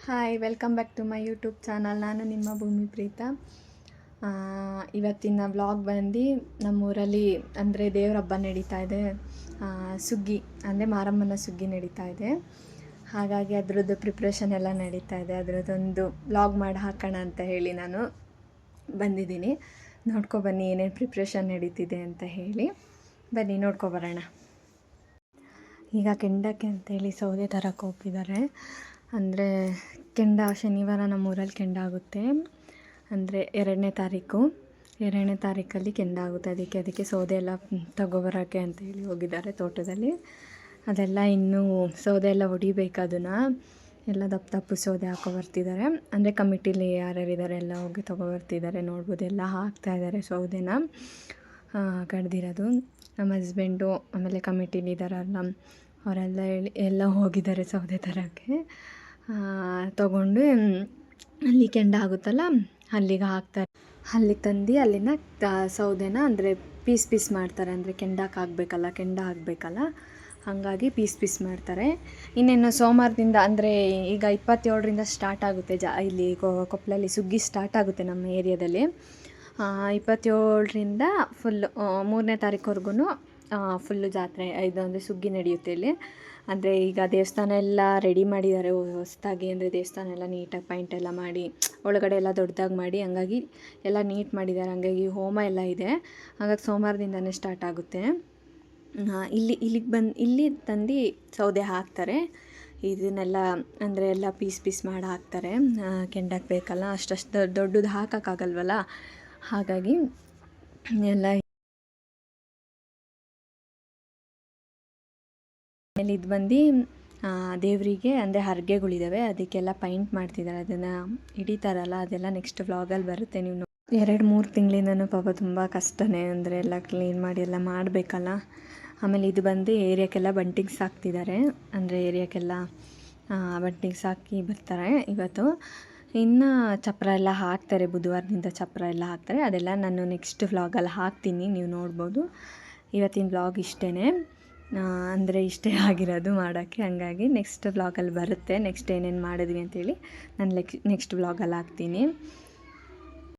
Hi welcome back to my YouTube channel. ನಾನು ನಿಮ್ಮ ಭೂಮಿ ಪ್ರೀತ. ಇವತ್ತಿನ ವ್ಲಾಗ್ ಬಂದು ನಮ್ಮೂರಲ್ಲಿ ಅಂದರೆ ದೇವ್ರ ಹಬ್ಬ ನಡೀತಾ ಇದೆ. ಸುಗ್ಗಿ ಅಂದರೆ ಮಾರಮ್ಮನ ಸುಗ್ಗಿ ನಡೀತಾ ಇದೆ. ಹಾಗಾಗಿ ಅದರದ್ದು ಪ್ರಿಪ್ರೇಷನ್ ಎಲ್ಲ ನಡೀತಾ ಇದೆ. ಅದರದ್ದೊಂದು ವ್ಲಾಗ್ ಮಾಡಿ ಹಾಕೋಣ ಅಂತ ಹೇಳಿ ನಾನು ಬಂದಿದ್ದೀನಿ. ನೋಡ್ಕೊಬನ್ನಿ ಏನೇನು ಪ್ರಿಪ್ರೇಷನ್ ನಡೀತಿದೆ ಅಂತ ಹೇಳಿ. ಬನ್ನಿ ನೋಡ್ಕೊಬರೋಣ. ಈಗ ಕೆಂಡಕ್ಕೆ ಅಂತೇಳಿ ಸೌದೆ ತರಕ್ಕೆ ಹೋಗಿದ್ದಾರೆ. ಅಂದರೆ ಕೆಂಡ ಶನಿವಾರ ನಮ್ಮೂರಲ್ಲಿ ಕೆಂಡ ಆಗುತ್ತೆ. ಅಂದರೆ 2ನೇ ತಾರೀಕಲ್ಲಿ ಕೆಂಡ ಆಗುತ್ತೆ. ಅದಕ್ಕೆ ಸೌದೆ ಎಲ್ಲ ತಗೊಬರೋಕ್ಕೆ ಅಂತೇಳಿ ಹೋಗಿದ್ದಾರೆ ತೋಟದಲ್ಲಿ. ಅದೆಲ್ಲ ಇನ್ನೂ ಸೌದೆ ಎಲ್ಲ ಹೊಡಿಬೇಕು. ಅದನ್ನು ಎಲ್ಲ ದಪ್ಪು ಸೌದೆ ಹಾಕೊಬರ್ತಿದ್ದಾರೆ. ಅಂದರೆ ಕಮಿಟಿಲಿ ಯಾರ್ಯಾರಿದ್ದಾರೆ ಎಲ್ಲ ಹೋಗಿ ತೊಗೊಬರ್ತಿದ್ದಾರೆ. ನೋಡ್ಬೋದು ಎಲ್ಲ ಹಾಕ್ತಾಯಿದ್ದಾರೆ ಸೌದೆನ ಕಡ್ದಿರೋದು. ನಮ್ಮ ಹಸ್ಬೆಂಡು ಆಮೇಲೆ ಕಮಿಟಿಲಿದ್ದಾರಲ್ಲ ಅವರೆಲ್ಲ ಎಲ್ಲ ಹೋಗಿದ್ದಾರೆ ಸೌದೆ ತರೋಕ್ಕೆ. ತೊಗೊಂಡು ಅಲ್ಲಿ ಕೆಂಡ ಆಗುತ್ತಲ್ಲ ಅಲ್ಲಿಗೆ ಹಾಕ್ತಾರೆ. ಅಲ್ಲಿಗೆ ತಂದು ಅಲ್ಲಿನ ಸೌದೆನ ಅಂದರೆ ಪೀಸ್ ಮಾಡ್ತಾರೆ. ಅಂದರೆ ಕೆಂಡ ಆಗಬೇಕಲ್ಲ ಹಾಗಾಗಿ ಪೀಸ್ ಮಾಡ್ತಾರೆ. ಇನ್ನೇನು ಸೋಮವಾರದಿಂದ ಅಂದರೆ ಈಗ 27ರಿಂದ ಸ್ಟಾರ್ಟ್ ಆಗುತ್ತೆ. ಇಲ್ಲಿ ಕೊಪ್ಪಳಲ್ಲಿ ಸುಗ್ಗಿ ಸ್ಟಾರ್ಟ್ ಆಗುತ್ತೆ ನಮ್ಮ ಏರಿಯಾದಲ್ಲಿ. 27ರಿಂದ ಫುಲ್ಲು 3ನೇ ತಾರೀಕುವರೆಗೂ ಫುಲ್ಲು ಜಾತ್ರೆ ಇದು ಅಂದರೆ ಸುಗ್ಗಿ ನಡೆಯುತ್ತೆ ಇಲ್ಲಿ. ಅಂದರೆ ಈಗ ದೇವಸ್ಥಾನ ಎಲ್ಲ ರೆಡಿ ಮಾಡಿದ್ದಾರೆ ಹೊಸದಾಗಿ. ಅಂದರೆ ದೇವಸ್ಥಾನ ಎಲ್ಲ ನೀಟಾಗಿ ಪೈಂಟ್ ಎಲ್ಲ ಮಾಡಿ ಒಳಗಡೆ ಎಲ್ಲ ದೊಡ್ಡದಾಗಿ ಮಾಡಿ ಹಂಗಾಗಿ ಎಲ್ಲ ನೀಟ್ ಮಾಡಿದ್ದಾರೆ. ಹಂಗಾಗಿ ಹೋಮ ಎಲ್ಲ ಇದೆ. ಹಾಗಾಗಿ ಸೋಮವಾರದಿಂದನೇ ಸ್ಟಾರ್ಟ್ ಆಗುತ್ತೆ. ಇಲ್ಲಿ ತಂದು ಸೌದೆ ಹಾಕ್ತಾರೆ. ಇದನ್ನೆಲ್ಲ ಅಂದರೆ ಎಲ್ಲ ಪೀಸ್ ಮಾಡಿ ಹಾಕ್ತಾರೆ. ಕೆಂಡಕ್ಕೆ ಬೇಕಲ್ಲ, ಅಷ್ಟು ದೊಡ್ಡದು ಹಾಕೋಕ್ಕಾಗಲ್ವಲ್ಲ. ಹಾಗಾಗಿ ಎಲ್ಲ ಆಮೇಲೆ ಇದು ಬಂದು ದೇವರಿಗೆ ಅಂದರೆ ಹರಗೆಗಳಿದ್ದಾವೆ, ಅದಕ್ಕೆಲ್ಲ ಪೈಂಟ್ ಮಾಡ್ತಿದ್ದಾರೆ. ಅದನ್ನು ಹಿಡಿತಾರಲ್ಲ, ಅದೆಲ್ಲ ನೆಕ್ಸ್ಟ್ ವ್ಲಾಗಲ್ಲಿ ಬರುತ್ತೆ. ನೀವು 2-3 ತಿಂಗಳಿಂದನೂ ಪಾಪ ತುಂಬ ಕಷ್ಟನೇ. ಅಂದರೆ ಎಲ್ಲ ಕ್ಲೀನ್ ಮಾಡಿ ಎಲ್ಲ ಮಾಡಬೇಕಲ್ಲ. ಆಮೇಲೆ ಇದು ಬಂದು ಏರಿಯಾಕ್ಕೆಲ್ಲ ಬಂಟಿಂಗ್ಸ್ ಹಾಕ್ತಿದ್ದಾರೆ. ಅಂದರೆ ಏರಿಯಾಕ್ಕೆಲ್ಲ ಬಂಟಿಂಗ್ಸ್ ಹಾಕಿ ಬರ್ತಾರೆ ಇವತ್ತು. ಇನ್ನು ಚಪ್ಪರ ಎಲ್ಲ ಹಾಕ್ತಾರೆ. ಬುಧವಾರದಿಂದ ಚಪ್ಪರ ಎಲ್ಲ ಹಾಕ್ತಾರೆ. ಅದೆಲ್ಲ ನಾನು ನೆಕ್ಸ್ಟ್ ವ್ಲಾಗಲ್ಲಿ ಹಾಕ್ತೀನಿ, ನೀವು ನೋಡ್ಬೋದು. ಇವತ್ತಿನ ವ್ಲಾಗ್ ಇಷ್ಟೇ. ಅಂದರೆ ಇಷ್ಟೇ ಆಗಿರೋದು ಮಾಡೋಕ್ಕೆ. ಹಂಗಾಗಿ ನೆಕ್ಸ್ಟ್ ವ್ಲಾಗಲ್ಲಿ ಬರುತ್ತೆ. ನೆಕ್ಸ್ಟ್ ಏನೇನು ಮಾಡಿದ್ವಿ ಅಂತೇಳಿ ನಾನು ನೆಕ್ಸ್ಟ್ ವ್ಲಾಗಲ್ಲಿ ಹಾಕ್ತೀನಿ.